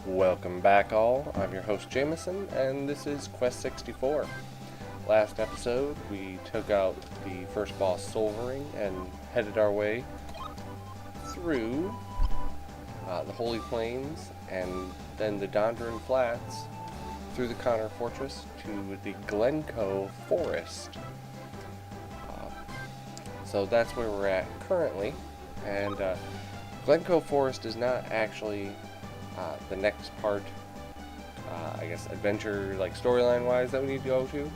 Welcome back all, I'm your host Jameson, and this is Quest 64. Last episode, we took out the first boss Solvering and headed our way through the Holy Plains and then the Dondran Flats through the Connor Fortress to the Glencoe Forest. So that's where we're at currently, and Glencoe Forest is not actually the next part, I guess, adventure, like storyline wise, that we need to go to,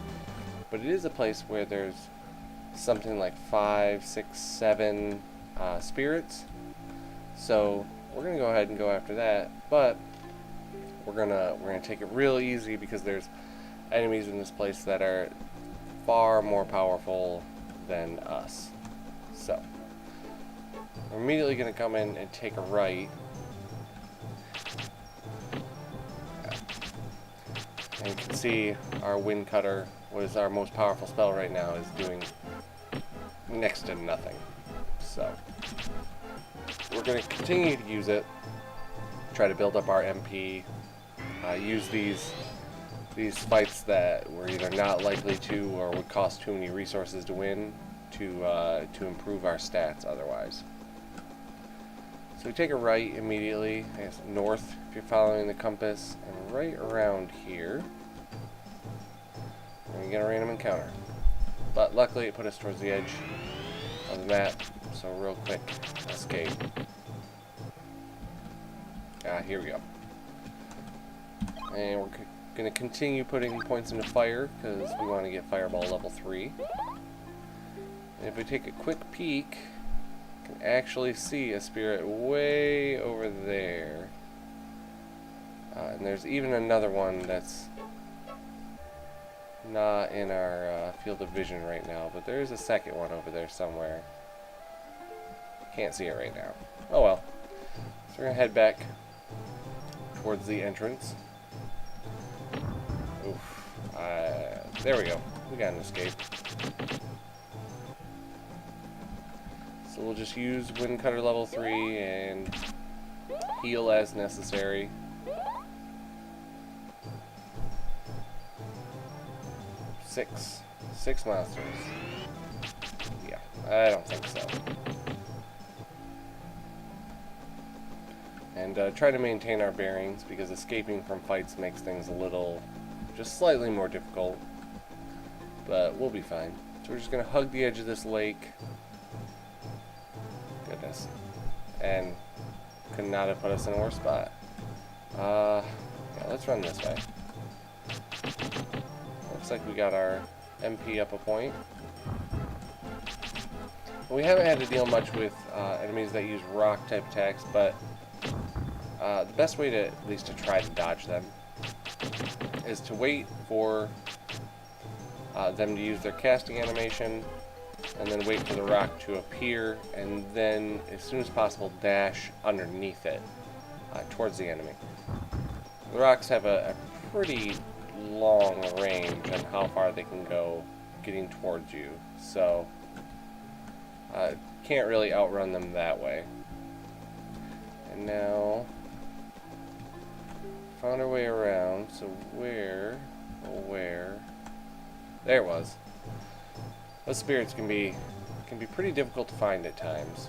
but it is a place where there's something like 5, 6, 7 spirits. So we're gonna go ahead and go after that, but we're gonna take it real easy because there's enemies in this place that are far more powerful than us. So we're immediately gonna come in and take a right. And you can see our Wind Cutter, what is our most powerful spell right now, is doing next to nothing. So we're going to continue to use it, try to build up our MP, use these fights that we're either not likely to or would cost too many resources to win to improve our stats otherwise. So we take a right immediately, I guess north if you're following the compass, and right around here we're going to get a random encounter. But luckily it put us towards the edge of the map, so real quick escape. Here we go. And we're going to continue putting points into fire because we want to get Fireball level 3. And if we take a quick peek, can actually see a spirit way over there, and there's even another one that's not in our field of vision right now, but there's a second one over there somewhere. Can't see it right now. Oh well. So we're gonna head back towards the entrance. Oof. There we go. We got an escape. So we'll just use Wind Cutter level 3 and heal as necessary. Six monsters. Yeah, I don't think so. And try to maintain our bearings because escaping from fights makes things a little, just slightly more difficult. But we'll be fine. So we're just going to hug the edge of this lake. Goodness. And could not have put us in a worse spot. Yeah, let's run this way. Looks like we got our MP up a point. We haven't had to deal much with enemies that use rock type attacks, but the best way to, at least to try to dodge them, is to wait for them to use their casting animation, and then wait for the rock to appear, and then as soon as possible dash underneath it towards the enemy. The rocks have a pretty long range on how far they can go getting towards you, so can't really outrun them that way. And now found our way around, so where there it was. Those spirits can be pretty difficult to find at times.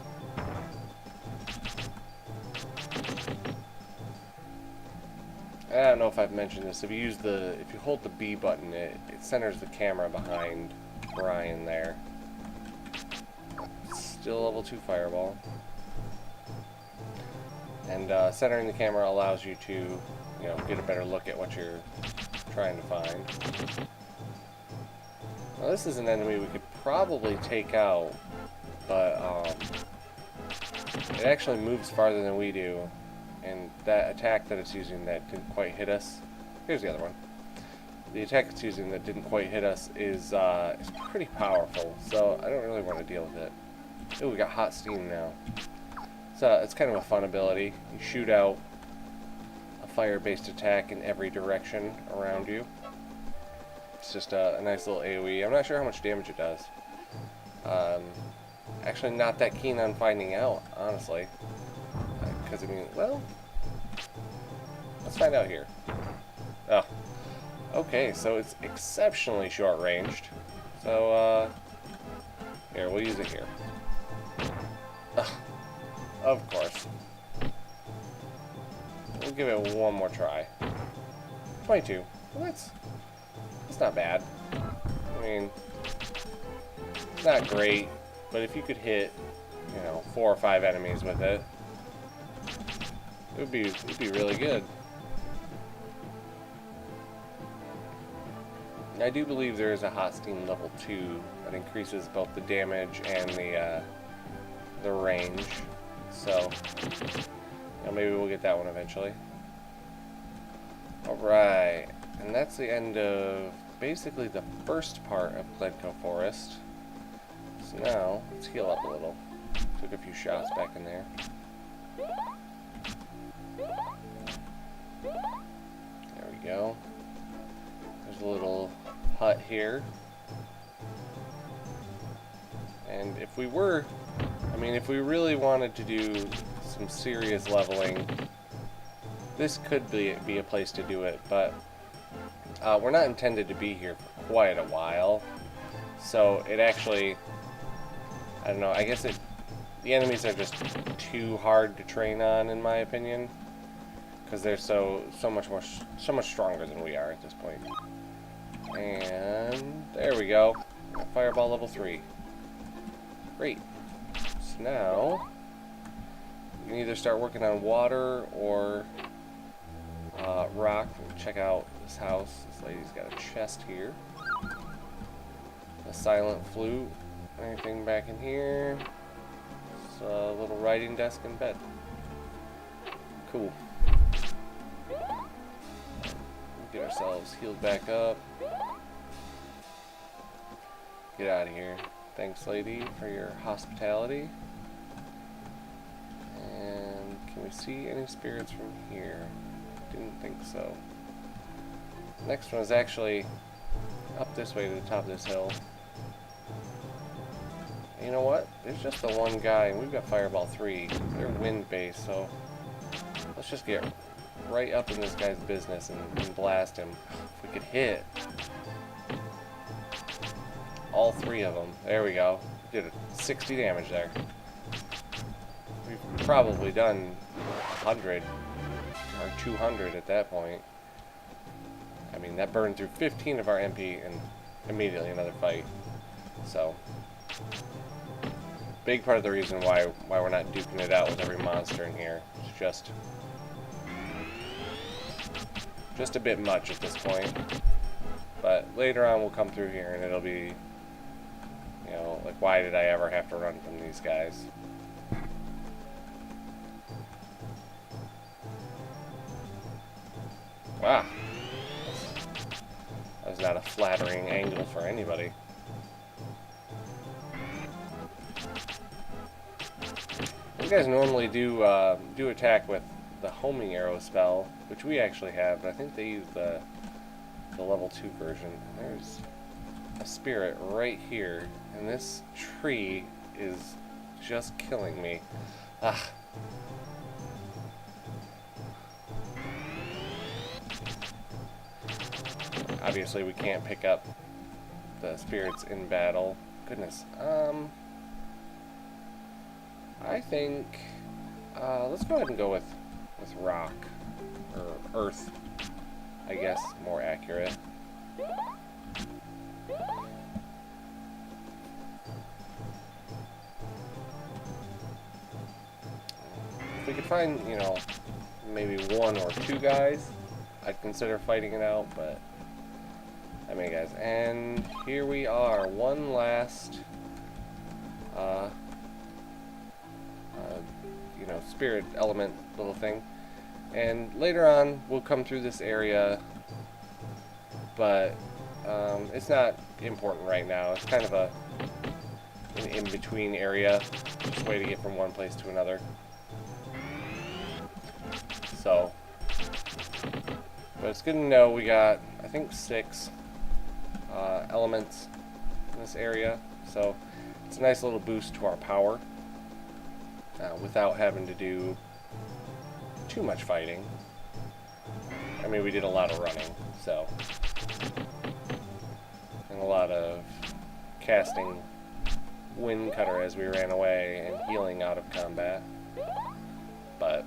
I don't know if I've mentioned this. If you hold the B button, it centers the camera behind Brian there. Still level 2 Fireball. And centering the camera allows you to, get a better look at what you're trying to find. Now this is an enemy we could probably take out, but it actually moves farther than we do, and that attack that it's using that didn't quite hit us. Here's the other one. The attack it's using that didn't quite hit us is pretty powerful, so I don't really want to deal with it. Oh, we got hot steam now. So it's kind of a fun ability. You shoot out a fire-based attack in every direction around you. It's just a nice little AoE. I'm not sure how much damage it does. Actually not that keen on finding out, honestly. Because, well, Let's find out here. Oh. Okay, so it's exceptionally short-ranged. So, here, we'll use it here. Ugh. Of course. We'll give it one more try. 22. Well, that's not bad. I mean, it's not great, but if you could hit, you know, 4 or 5 enemies with it, it'd be really good. I do believe there is a hot steam level 2 that increases both the damage and the range. So, you know, maybe we'll get that one eventually. Alright, and that's the end of basically the first part of Glencoe Forest. So now, let's heal up a little. Took a few shots back in there. There we go. There's a little hut here. And if we were, I mean, if we really wanted to do some serious leveling, this could be a place to do it, but we're not intended to be here for quite a while. So it actually, I don't know, I guess the enemies are just too hard to train on, in my opinion, because they're so much stronger than we are at this point. And there we go. Fireball level 3. Great. So now we can either start working on water or rock. We'll check out this house. This lady's got a chest here. A silent flute. Anything back in here? Just a little writing desk and bed. Cool. Get ourselves healed back up. Get out of here. Thanks, lady, for your hospitality. And can we see any spirits from here? Didn't think so. Next one is actually up this way to the top of this hill. And you know what? There's just the one guy, and we've got Fireball 3. They're wind-based, so let's just get right up in this guy's business and blast him. If we could hit all 3 of them. There we go. Did 60 damage there. We've probably done 100 or 200 at that point. I mean, that burned through 15 of our MP and immediately another fight. So, big part of the reason why we're not duking it out with every monster in here. It's just a bit much at this point. But later on we'll come through here and it'll be, you know, like, why did I ever have to run from these guys? Wow. That was not a flattering angle for anybody. You guys normally do attack with the homing arrow spell, which we actually have, but I think they use the level 2 version. There's a spirit right here, and this tree is just killing me. Ah. Obviously, we can't pick up the spirits in battle. Goodness. I think let's go ahead and go with rock or earth. I guess more accurate. If we could find, you know, maybe 1 or 2 guys, I'd consider fighting it out, but I mean, guys, and here we are, one last you know, spirit element little thing, and later on we'll come through this area, but it's not important right now. It's kind of an in-between area, just a way to get from one place to another. So, but it's good to know we got, I think, 6 elements in this area, so it's a nice little boost to our power without having to do too much fighting. I mean, we did a lot of running, so. And a lot of casting wind cutter as we ran away and healing out of combat. But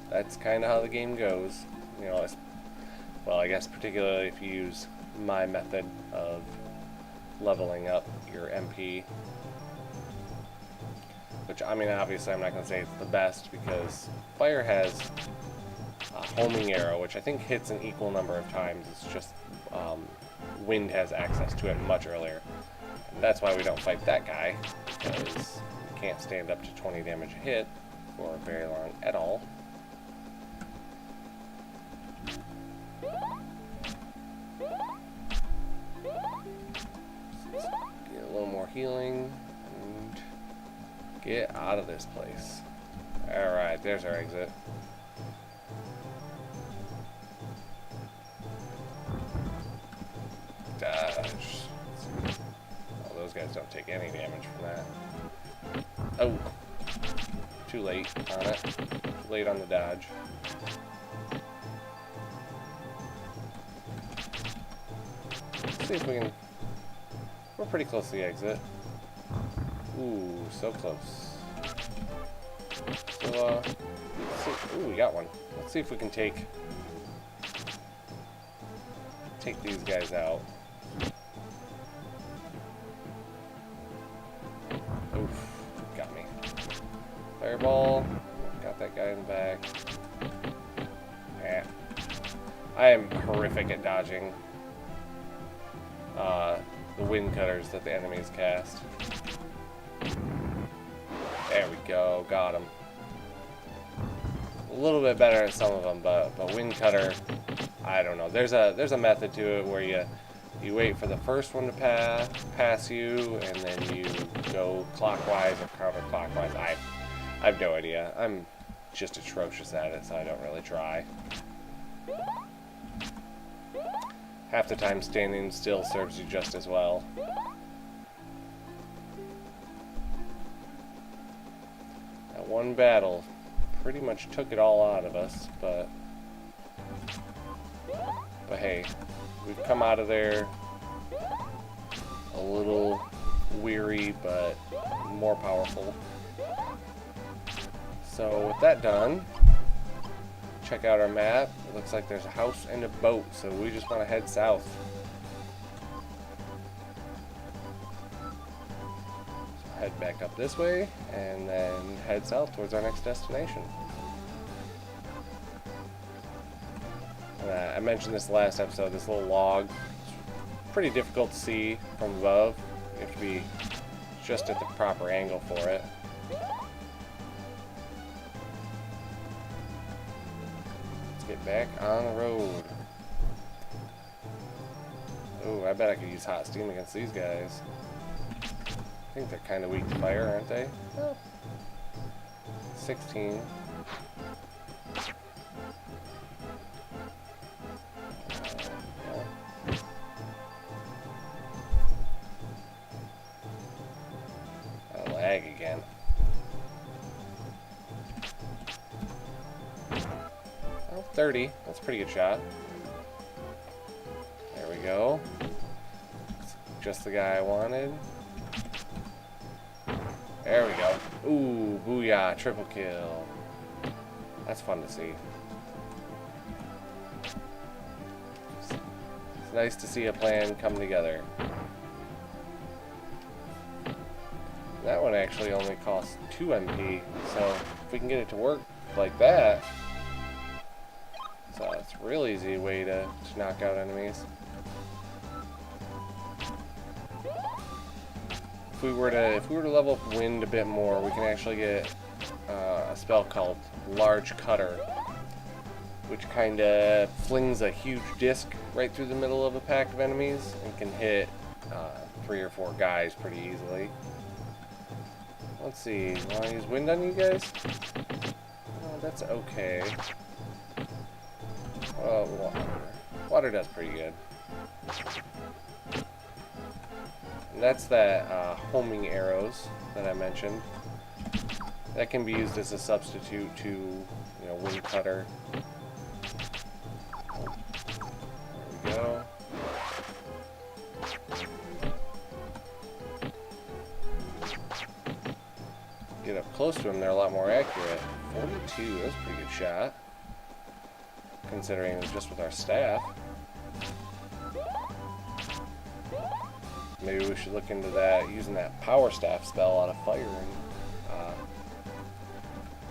that's kind of how the game goes. You know, well, I guess particularly if you use my method of leveling up your MP. Which, I mean, obviously I'm not going to say it's the best because fire has a homing arrow, which I think hits an equal number of times. It's just wind has access to it much earlier. And that's why we don't fight that guy, because we can't stand up to 20 damage a hit for very long at all. Get a little more healing and get out of this place. Alright, there's our exit. Dodge. Oh, those guys don't take any damage from that. Oh. Too late on it. Too late on the dodge. Let's see if we can... We're pretty close to the exit. Ooh, so close. So, let's see. Ooh, we got one. Let's see if we can take these guys out. Oof, got me. Fireball. Got that guy in the back. Eh. I am horrific at dodging the wind cutters that the enemies cast. There we go, got him. A little bit better at some of them, but wind cutter, I don't know. There's a method to it where you wait for the first one to pass you, and then you go clockwise or counterclockwise. I have no idea. I'm just atrocious at it, so I don't really try. Half the time standing still serves you just as well. That one battle pretty much took it all out of us, but hey, we've come out of there a little weary, but more powerful. So with that done, check out our map. It looks like there's a house and a boat, so we just want to head south. So head back up this way, and then head south towards our next destination. I mentioned this last episode, this little log. It's pretty difficult to see from above. You have to be just at the proper angle for it. Get back on the road. Oh, I bet I could use hot steam against these guys. I think they're kind of weak to fire, aren't they? Oh. 16. I'll lag again. 30. That's a pretty good shot. There we go. Just the guy I wanted. There we go. Ooh, booyah, triple kill. That's fun to see. It's nice to see a plan come together. That one actually only costs 2 MP, so if we can get it to work like that, so it's a real easy way to knock out enemies. If we were to level up wind a bit more, we can actually get a spell called Large Cutter, which kind of flings a huge disc right through the middle of a pack of enemies and can hit 3 or 4 guys pretty easily. Let's see, want to use wind on you guys? Oh, that's okay. Well, water does pretty good. And that's that homing arrows that I mentioned. That can be used as a substitute to, wind cutter. get up close to them, they're a lot more accurate. 42, that's a pretty good shot. Considering it was just with our staff. Maybe we should look into that, using that power staff spell out of fire and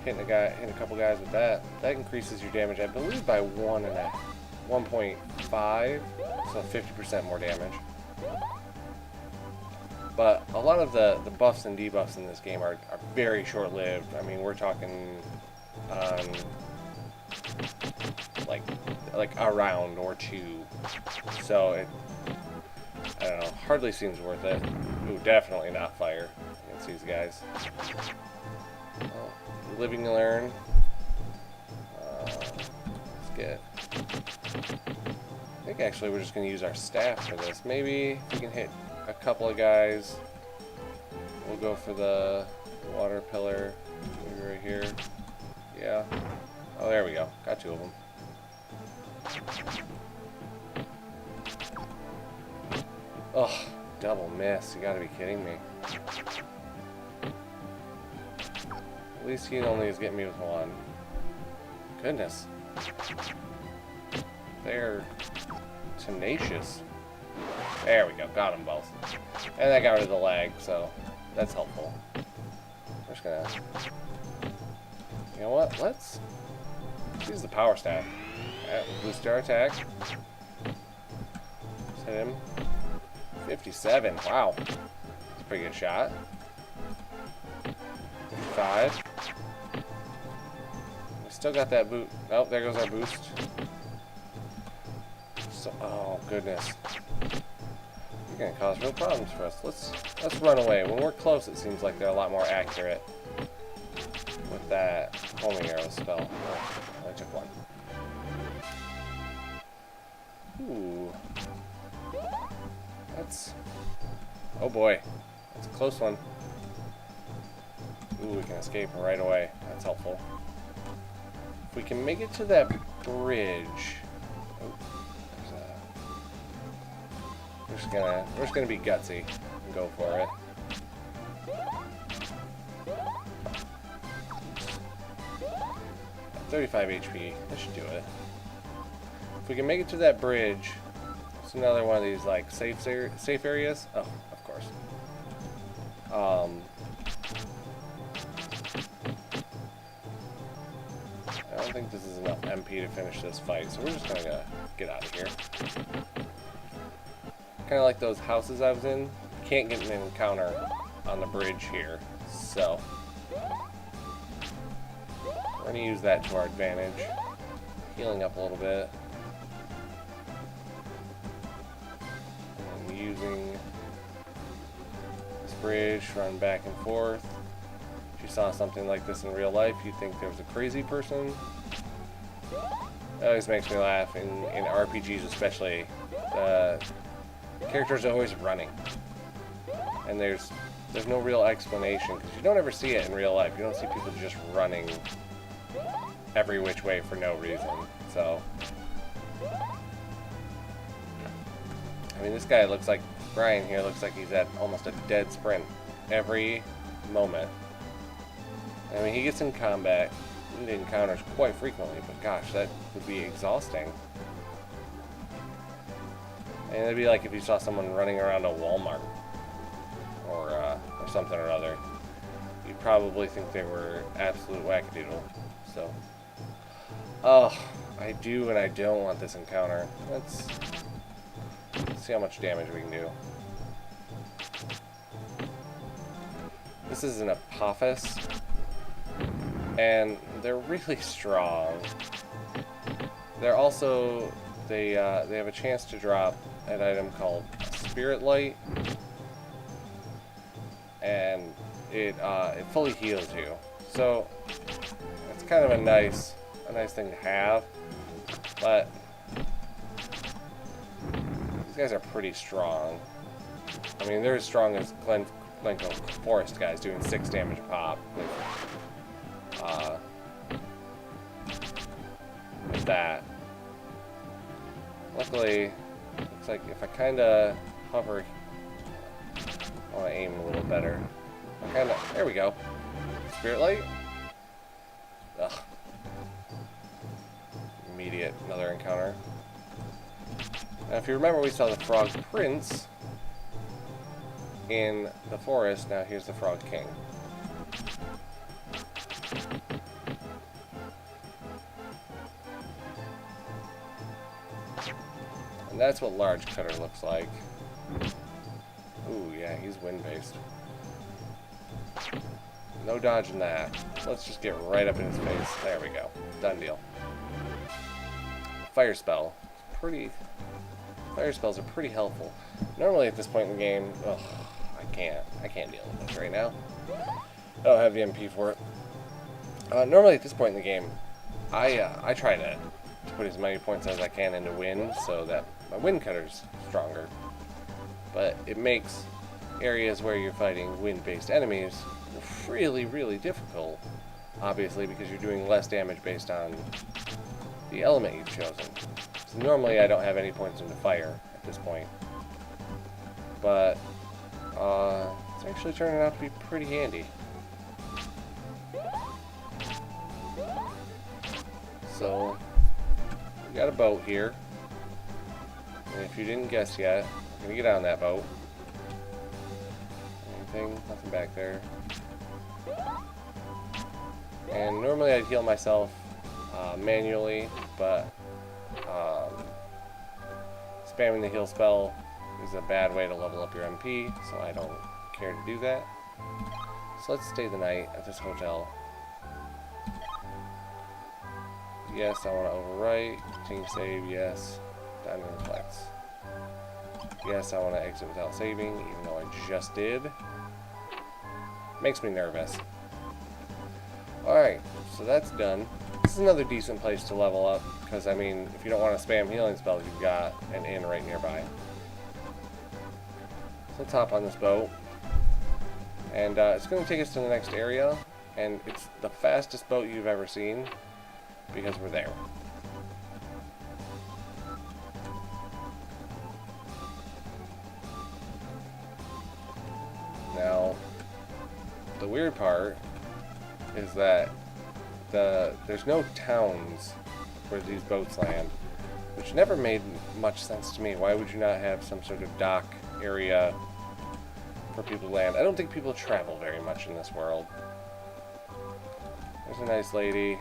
hitting a couple guys with that. That increases your damage, I believe, by 1.5, so 50% more damage. But a lot of the buffs and debuffs in this game are very short-lived. I mean, we're talking like a round or two. So it, I don't know, hardly seems worth it. Ooh, definitely not fire against these guys. Well, living to learn. Let's get. I think actually we're just going to use our staff for this. Maybe if we can hit a couple of guys, we'll go for the water pillar. Maybe right here. Yeah. Oh, there we go. Got two of them. Oh, double miss. You gotta be kidding me. At least he only is getting me with one. Goodness. They're tenacious. There we go. Got them both. And that got rid of the lag, so that's helpful. We're just gonna... You know what? Let's use the power staff. Boost our attack. Let's hit him. 57. Wow. That's a pretty good shot. 55. We still got that boot. Oh, there goes our boost. So, oh, goodness. You're going to cause real problems for us. Let's run away. When we're close, it seems like they're a lot more accurate with that homing arrow spell. Oh, I took one. Ooh. That's... Oh boy. That's a close one. Ooh, we can escape right away. That's helpful. If we can make it to that bridge... Oh, there's a... We're just gonna be gutsy and go for it. At 35 HP. That should do it. If we can make it to that bridge... It's another one of these like safe areas. Oh, of course. I don't think this is enough MP to finish this fight, so we're just gonna get out of here. Kind of like those houses I was in. Can't get an encounter on the bridge here, so we're gonna use that to our advantage. Healing up a little bit. Using this bridge, run back and forth. If you saw something like this in real life, you'd think there was a crazy person. It always makes me laugh, in RPGs especially. The characters are always running. And there's no real explanation, because you don't ever see it in real life. You don't see people just running every which way for no reason. So... I mean, this guy looks like, Brian here looks like he's at almost a dead sprint every moment. I mean, he gets in combat, into encounters quite frequently, but gosh, that would be exhausting. And it'd be like if you saw someone running around a Walmart, or something or other. You'd probably think they were absolute wackadoodle. So, oh, I do and I don't want this encounter. Let's see how much damage we can do. This is an Apophis, and they're really strong. They're also, they have a chance to drop an item called Spirit Light, and it fully heals you. So it's kind of a nice thing to have, but these guys are pretty strong. I mean, they're as strong as Glencoe Forest guys doing 6 damage a pop with that. Luckily, looks like if I kind of hover, I want to aim a little better. There we go. spirit light? Ugh. Immediate, another encounter. Now, if you remember, we saw the Frog Prince in the forest. Now here's the Frog King. And that's what Large Cutter looks like. Ooh, yeah, he's wind-based. No dodging that. Let's just get right up in his face. There we go. Done deal. Fire spell. Fire spells are pretty helpful. Normally at this point in the game, ugh, I can't deal with this right now. I don't have the MP for it. Normally at this point in the game, I try to put as many points as I can into wind so that my wind cutter's stronger. But it makes areas where you're fighting wind-based enemies really, really difficult. Obviously, because you're doing less damage based on the element you've chosen. So normally I don't have any points into fire at this point. But it's actually turning out to be pretty handy. So, we got a boat here. And if you didn't guess yet, we're going to get on that boat. Anything? Nothing back there. And normally I'd heal myself manually, but spamming the heal spell is a bad way to level up your MP, so I don't care to do that. So let's stay the night at this hotel. Yes, I want to overwrite. Continue save, yes. Diamond reflects. Yes, I want to exit without saving, even though I just did. Makes me nervous. Alright, so that's done. This is another decent place to level up, because, I mean, if you don't want to spam healing spells, you've got an inn right nearby. So let's hop on this boat. And it's going to take us to the next area, and it's the fastest boat you've ever seen, because we're there. Now, the weird part is that there's no towns where these boats land, which never made much sense to me. Why would you not have some sort of dock area for people to land? I don't think people travel very much in this world. There's a nice lady.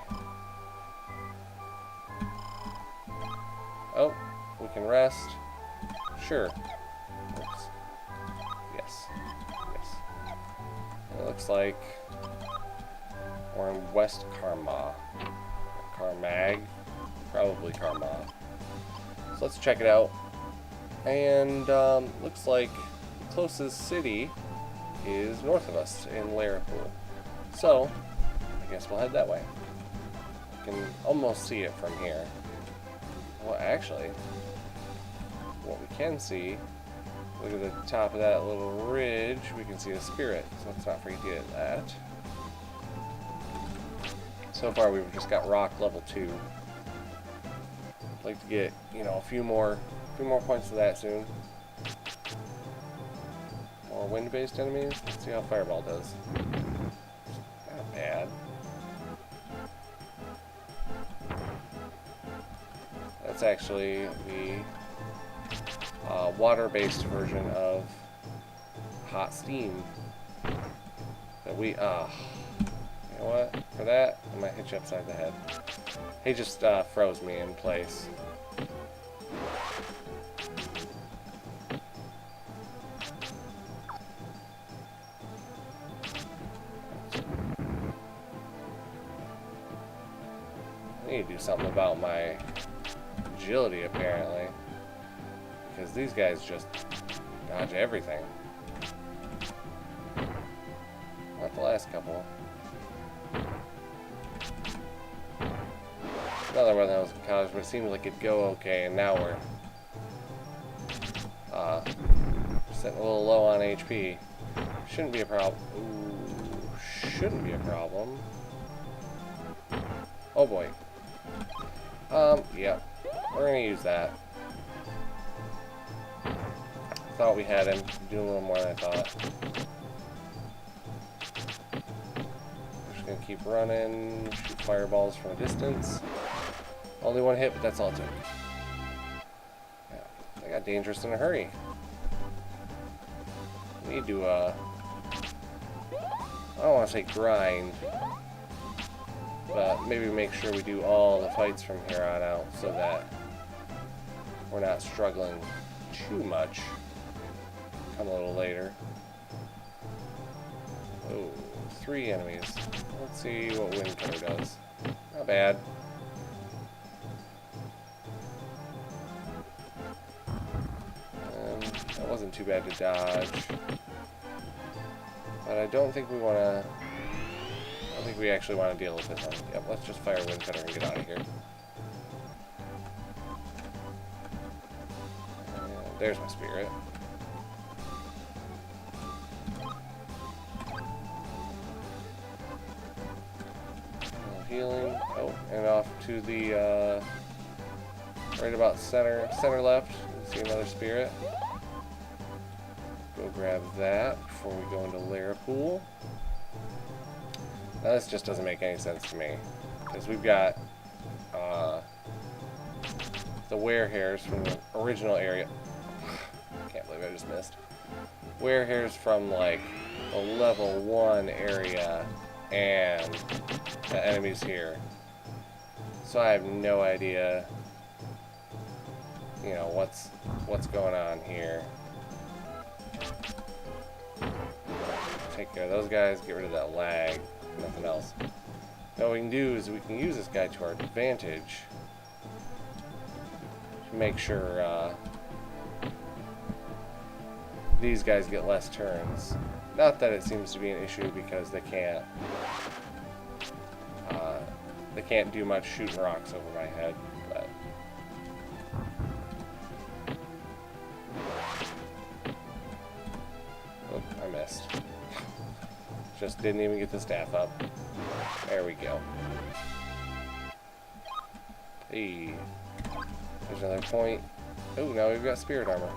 Oh, we can rest. Sure. Oops. Yes. Yes. It looks like we're in West Karma. Carmag? Probably Karma. So let's check it out. And looks like the closest city is north of us in Larapool. So, I guess we'll head that way. You can almost see it from here. Well, actually, what we can see, look at the top of that little ridge, we can see a spirit. So let's not forget to get that. So far, we've just got rock level 2. I'd like to get, you know, a few more points to that soon. More wind-based enemies. Let's see how Fireball does. Not bad. That's actually the water-based version of Hot Steam that we, you know what, for that, I might hit you upside the head. He just froze me in place. I need to do something about my agility, apparently, because these guys just dodge everything. Not the last couple. Another one that was in college, but it seemed like it'd go okay, and now we're sitting a little low on HP. Shouldn't be a problem. Ooh, shouldn't be a problem. Oh boy. Yeah. We're gonna use that. Thought we had him. Doing a little more than I thought. Just Gonna keep running, shoot fireballs from a distance. Only one hit, but that's all it took. Yeah, they got dangerous in a hurry. We need to, I don't want to say grind, but maybe make sure we do all the fights from here on out so that we're not struggling too much. Come a little later. Oh, 3 enemies. Let's see what Wind Cutter does. Not bad. That wasn't too bad to dodge. But I don't think we want to... I don't think we actually want to deal with this one. Yep, let's just fire Wind Cutter and get out of here. And there's my spirit. Healing. Oh, and off to the right about center left. See another spirit. Go grab that before we go into Lair Pool. Now this just doesn't make any sense to me because we've got the were hairs from the original area. Can't believe I just missed. Were hairs from like the level 1 area and the enemies here. So I have no idea, you know, what's going on here. Take care of those guys, get rid of that lag, nothing else. Now what we can do is we can use this guy to our advantage to make sure these guys get less turns. Not that it seems to be an issue because they can't do much shooting rocks over my head, but oh, I missed. Just didn't even get the staff up. There we go. Hey, there's another point. Oh, now we've got spirit armor.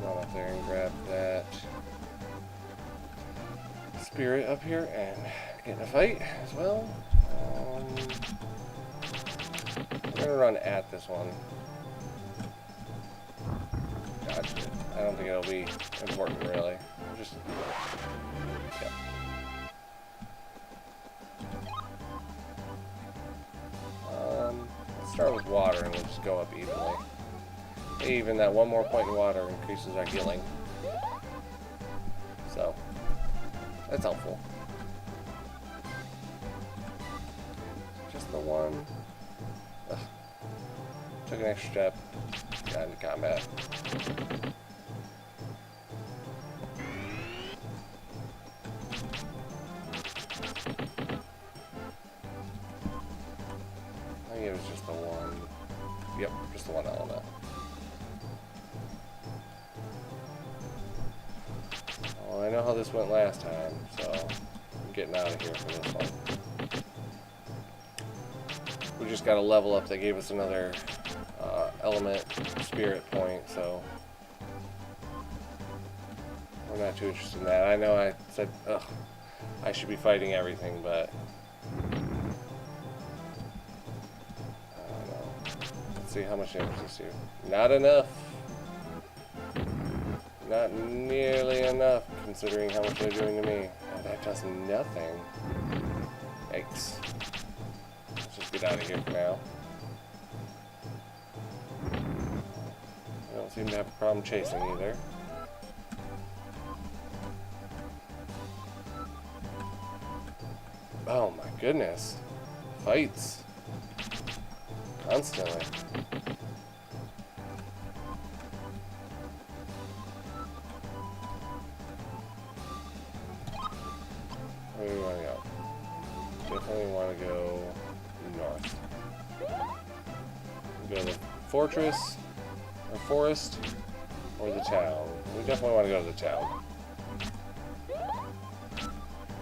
Run up there and grab that spirit up here and get in a fight as well. We're gonna run at this one. Dodge it. I don't think it'll be important really. Just yep. Let's start with water and we'll just go up evenly. Even that one more point in water increases our healing. So that's helpful. Just the one. Ugh. Took an extra step. Got into combat. I think it was just the one. Yep, just the one element. Well, I know how this went last time, so I'm getting out of here for this one. We just got a level up that gave us another element spirit point, so we're not too interested in that. I know I said, ugh, I should be fighting everything, but I don't know. Let's see how much damage this do. Not enough. Not nearly enough, considering how much they're doing to me. Oh, that does nothing. Yikes. Let's just get out of here for now. I don't seem to have a problem chasing either. Oh my goodness. Fights. Constantly. Where do we want to go? Definitely want to go north. Go to the fortress, or forest, or the town. We definitely want to go to the town.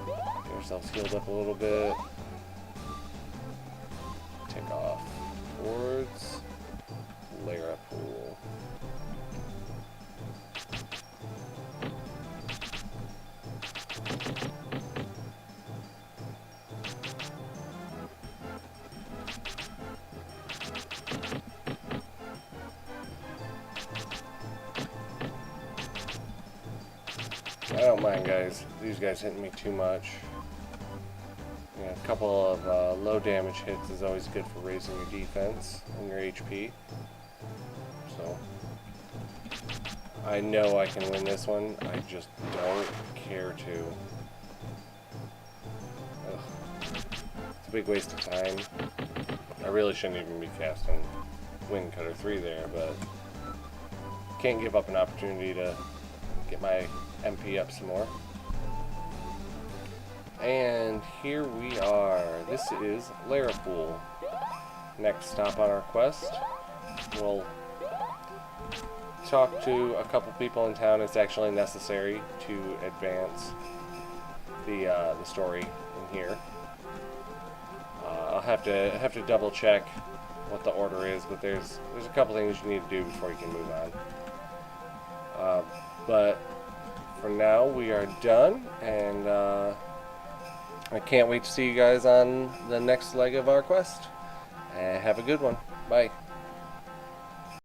Get ourselves healed up a little bit. Take off towards Lair Pool. don't mind, guys. These guys hitting me too much. Yeah, a couple of low damage hits is always good for raising your defense and your HP. So, I know I can win this one. I just don't care to. Ugh. It's a big waste of time. I really shouldn't even be casting Wind Cutter 3 there, but can't give up an opportunity to get my MP up some more. And here we are. This is Larapool. Next stop on our quest. We'll talk to a couple people in town. It's actually necessary to advance the story in here. I'll have to double check what the order is, but there's a couple things you need to do before you can move on. But for now, we are done, and I can't wait to see you guys on the next leg of our quest. Have a good one. Bye.